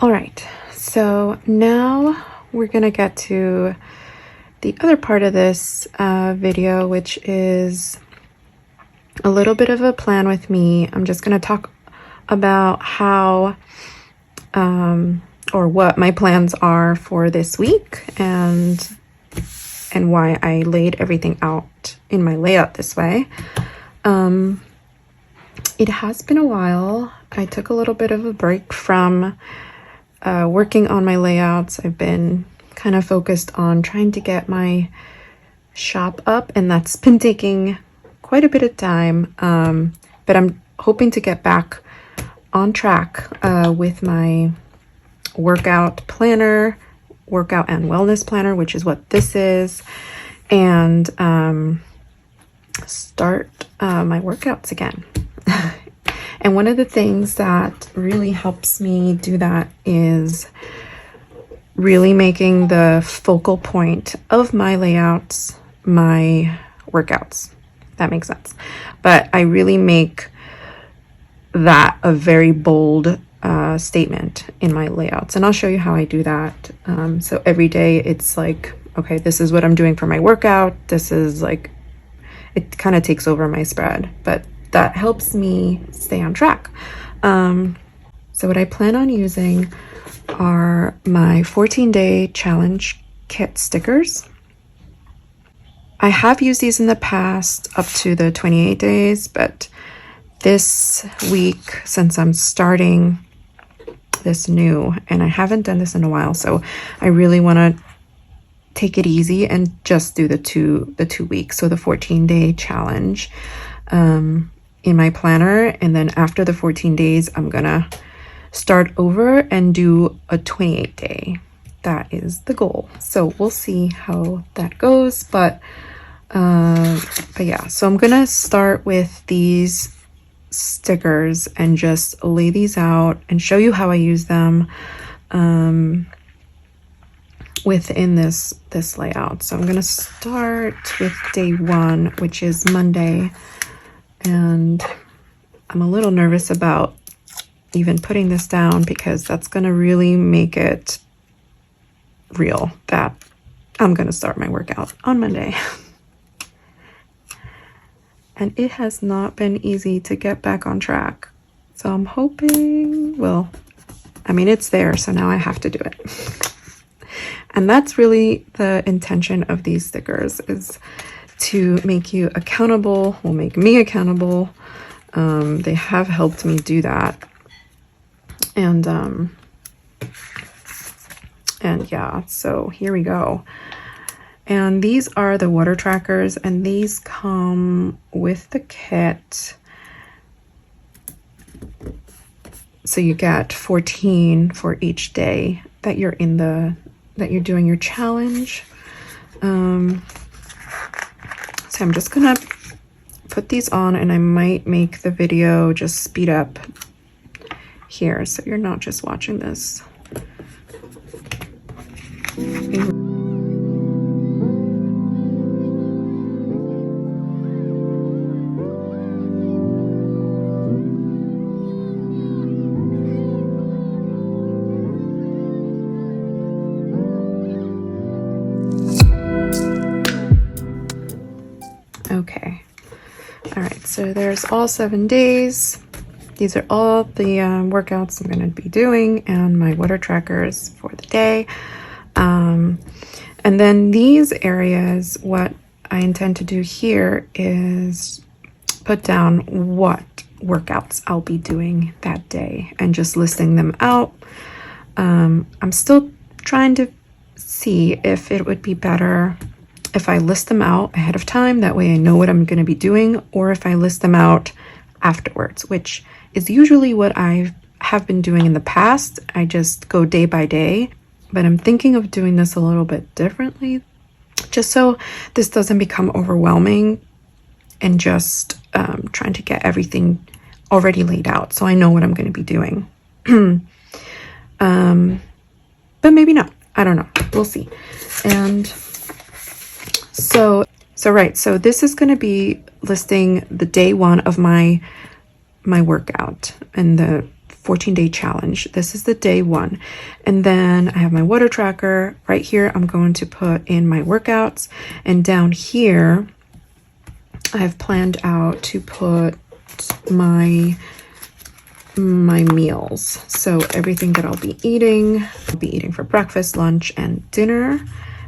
All right, so now we're gonna get to the other part of this video, which is a little bit of a plan with me. I'm just gonna talk about how or what my plans are for this week and why I laid everything out in my layout this way. It has been a while. I took a little bit of a break from working on my layouts. I've been kind of focused on trying to get my shop up, and that's been taking quite a bit of time. But I'm hoping to get back on track with my workout planner, workout and wellness planner, which is what this is, and start my workouts again. And one of the things that really helps me do that is really making the focal point of my layouts my workouts. That makes sense. But I really make that a very bold statement in my layouts, and I'll show you how I do that. So every day it's like, okay, this is what I'm doing for my workout. This is like, it kind of takes over my spread, but that helps me stay on track. So what I plan on using are my 14-day challenge kit stickers. I have used these in the past up to the 28 days, but this week, since I'm starting this new, and I haven't done this in a while, so I really want to take it easy and just do the two weeks, so the 14-day challenge in my planner, and then after the 14 days I'm gonna start over and do a 28-day. That is the goal, so we'll see how that goes. But yeah, so I'm gonna start with these stickers and just lay these out and show you how I use them within this layout. So I'm gonna start with day 1, which is Monday, and I'm a little nervous about even putting this down because that's gonna really make it real that I'm gonna start my workout on Monday. And it has not been easy to get back on track. So I'm hoping, well, I mean, it's there, so now I have to do it. And that's really the intention of these stickers, is to make you accountable, will make me accountable. They have helped me do that. And yeah, so here we go. And these are the water trackers, and these come with the kit. So you get 14 for each day that you're doing your challenge. So I'm just gonna put these on, and I might make the video just speed up here, so you're not just watching this. Okay, all right, so there's all 7 days. These are all the workouts I'm going to be doing, and my water trackers for the day. And then these areas, what I intend to do here is put down what workouts I'll be doing that day and just listing them out. I'm still trying to see if it would be better if I list them out ahead of time, that way I know what I'm going to be doing, or if I list them out afterwards, which is usually what I have been doing in the past. I just go day by day, but I'm thinking of doing this a little bit differently, just so this doesn't become overwhelming and just trying to get everything already laid out so I know what I'm going to be doing. But maybe not. I don't know. We'll see. And so this is going to be listing the day 1 of my workout and the 14-day challenge. This is the day 1. And then I have my water tracker right here. I'm going to put in my workouts, and down here I've planned out to put my meals. So everything that I'll be eating for breakfast, lunch, and dinner.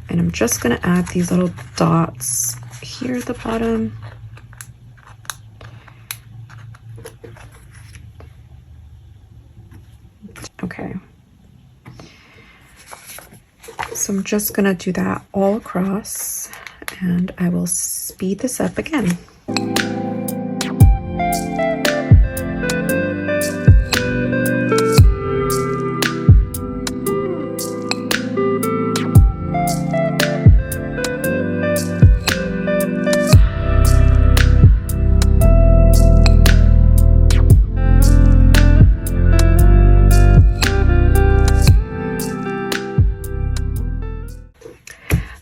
And I'm just going to add these little dots here at the bottom. Okay. So I'm just going to do that all across, and I will speed this up again.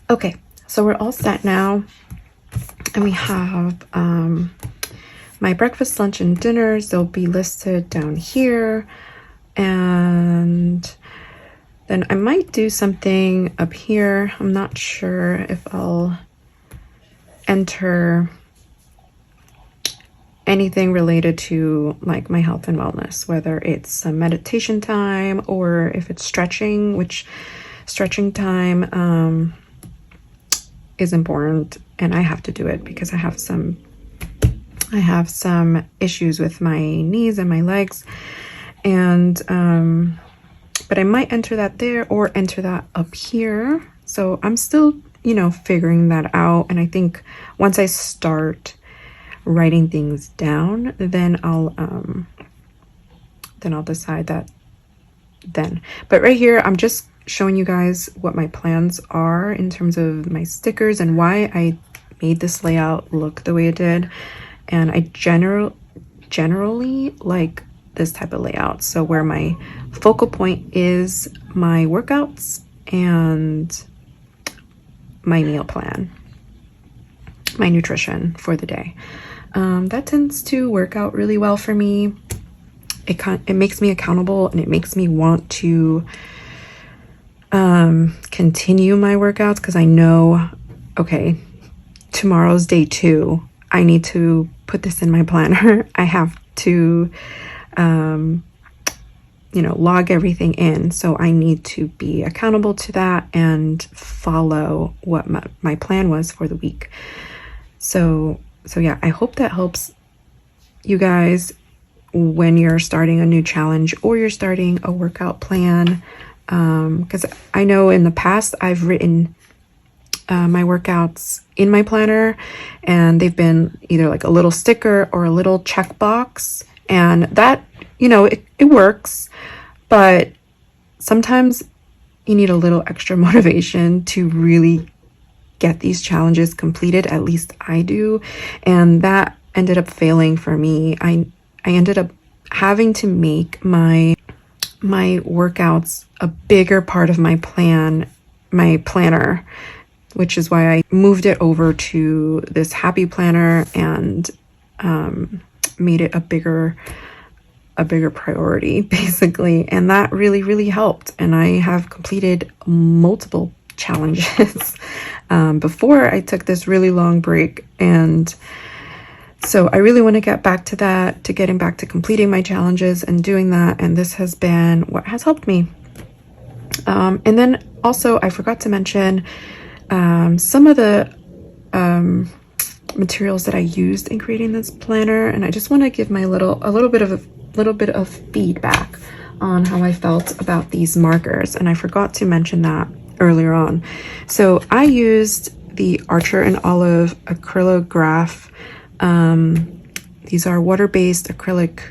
Okay, so we're all set now, and we have my breakfast, lunch, and dinners. They'll be listed down here, and then I might do something up here. I'm not sure if I'll enter anything related to like my health and wellness, whether it's a meditation time or if it's stretching, which stretching time is important, and I have to do it because I have some issues with my knees and my legs, and but I might enter that there or enter that up here. So I'm still, you know, figuring that out, and I think once I start writing things down, then I'll decide that then. But right here I'm just showing you guys what my plans are in terms of my stickers and why I made this layout look the way it did. And I generally like this type of layout, so where my focal point is my workouts and my meal plan, my nutrition for the day. That tends to work out really well for me. It makes me accountable, and it makes me want to continue my workouts, because I know, okay, tomorrow's day 2. I need to put this in my planner. I have to, you know, log everything in. So I need to be accountable to that and follow what my plan was for the week. So yeah, I hope that helps you guys when you're starting a new challenge or you're starting a workout plan. Because I know in the past I've written my workouts in my planner, and they've been either like a little sticker or a little checkbox, and that, you know, it works, but sometimes you need a little extra motivation to really get these challenges completed. At least I do, and that ended up failing for me. I ended up having to make my workouts a bigger part of my planner, which is why I moved it over to this happy planner and made it a bigger priority, basically. And that really helped, and I have completed multiple challenges before I took this really long break. And so I really want to get back to that, to getting back to completing my challenges and doing that. And this has been what has helped me. And then also I forgot to mention some of the materials that I used in creating this planner. And I just want to give my a little bit of feedback on how I felt about these markers. And I forgot to mention that earlier on. So I used the Archer and Olive Acrylograph. These are water-based acrylic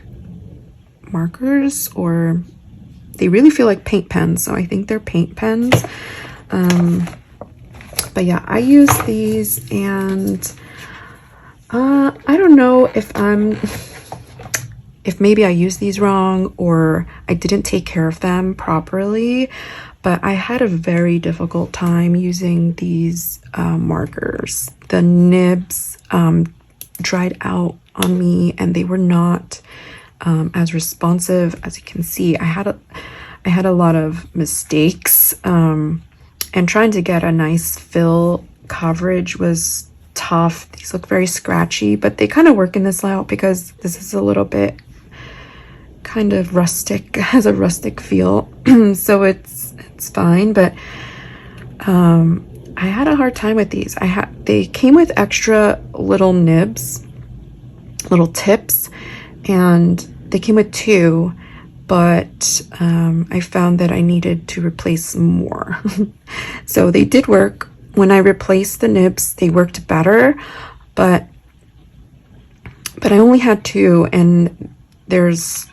markers, or they really feel like paint pens, so I think they're paint pens. But yeah, I use these, and I don't know if maybe I used these wrong or I didn't take care of them properly, but I had a very difficult time using these markers. The nibs dried out on me, and they were not as responsive as you can see. I had a lot of mistakes, and trying to get a nice fill coverage was tough. These look very scratchy, but they kind of work in this layout because this is a little bit kind of rustic, has a rustic feel. So it's fine, but I had a hard time with these. They came with extra little nibs, little tips, and they came with 2, but I found that I needed to replace more. So they did work. When I replaced the nibs, they worked better, but I only had 2, and there's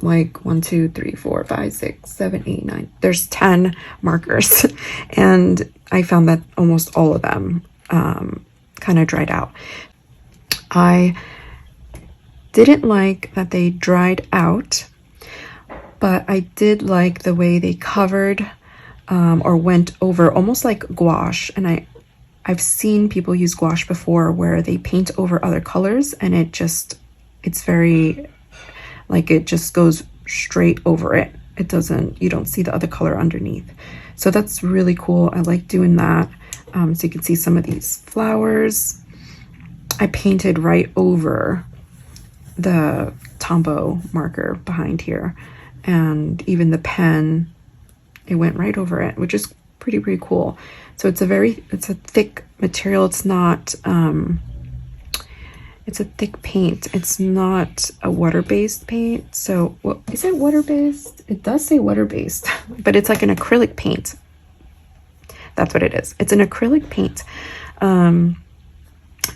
like 1, 2, 3, 4, 5, 6, 7, 8, 9. There's 10 markers, and I found that almost all of them kind of dried out. I didn't like that they dried out, but I did like the way they covered or went over, almost like gouache. And I've seen people use gouache before where they paint over other colors, and it's very, like, it just goes straight over it. You don't see the other color underneath. So that's really cool. I like doing that. So you can see some of these flowers. I painted right over the Tombow marker behind here, and even the pen, it went right over it, which is pretty cool. So it's a thick material. It's not it's a thick paint. It's not a water-based paint. So, well, is it water-based? It does say water-based, but it's like an acrylic paint. That's what it is. It's an acrylic paint that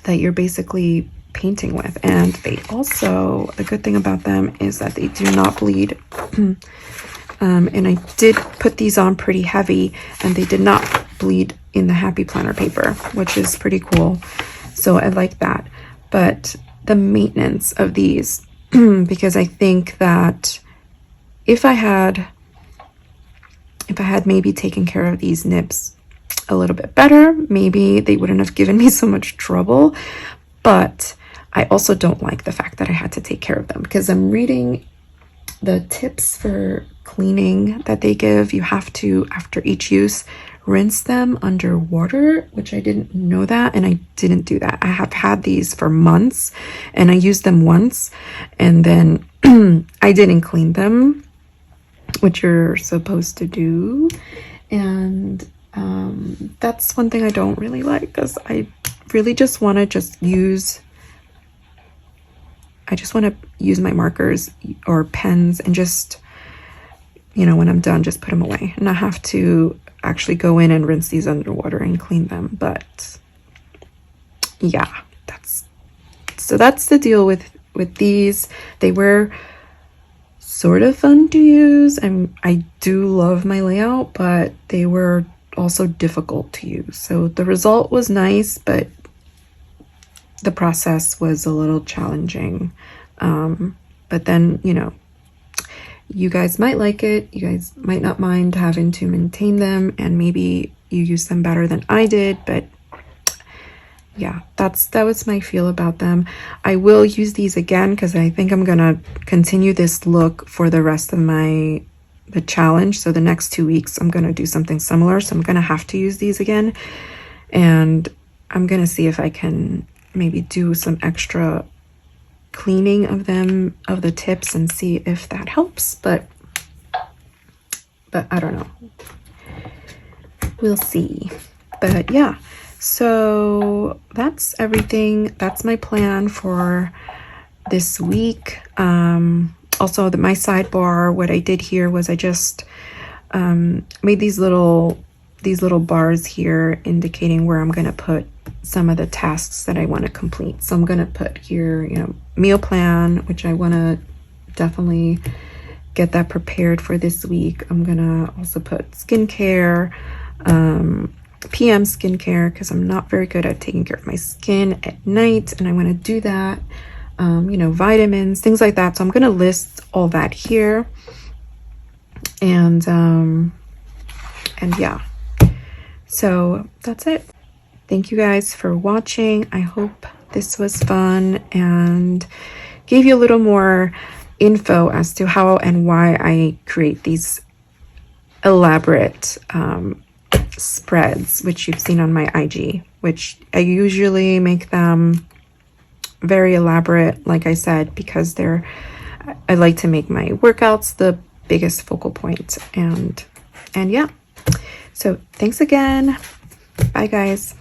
you're basically painting with. And they also, the good thing about them is that they do not bleed. And I did put these on pretty heavy, and they did not bleed in the Happy Planner paper, which is pretty cool. So I like that. But the maintenance of these, because I think that if I had maybe taken care of these nibs a little bit better, maybe they wouldn't have given me so much trouble. But I also don't like the fact that I had to take care of them, because I'm reading the tips for cleaning that they give. You have to, after each use, rinse them under water, which I didn't know that, and I didn't do that. I have had these for months, and I used them once, and then I didn't clean them, which you're supposed to do. And that's one thing I don't really like, because I really just want to use my markers or pens and just, when I'm done, just put them away, and not have to actually go in and rinse these underwater and clean them. But yeah, that's the deal with these. They were sort of fun to use, and I do love my layout, but they were also difficult to use. So the result was nice, but the process was a little challenging. But then, you guys might like it. You guys might not mind having to maintain them, and maybe you use them better than I did. But yeah, that was my feel about them. I will use these again, because I think I'm gonna continue this look for the rest of the challenge. So the next 2 weeks I'm gonna do something similar, so I'm gonna have to use these again, and I'm gonna see if I can maybe do some extra cleaning of them, of the tips, and see if that helps. But I don't know, we'll see. But yeah, so that's everything. That's my plan for this week. Also, my sidebar, what I did here was I just made these little bars here indicating where I'm going to put some of the tasks that I want to complete. So I'm going to put here, meal plan, which I want to definitely get that prepared for this week. I'm going to also put skincare, PM skincare, because I'm not very good at taking care of my skin at night, and I want to do that. Vitamins, things like that. So I'm going to list all that here. And yeah, so that's it. Thank you guys for watching. I hope this was fun and gave you a little more info as to how and why I create these elaborate spreads, which you've seen on my IG, which I usually make them very elaborate, like I said, because I like to make my workouts the biggest focal point. And yeah, so thanks again. Bye guys.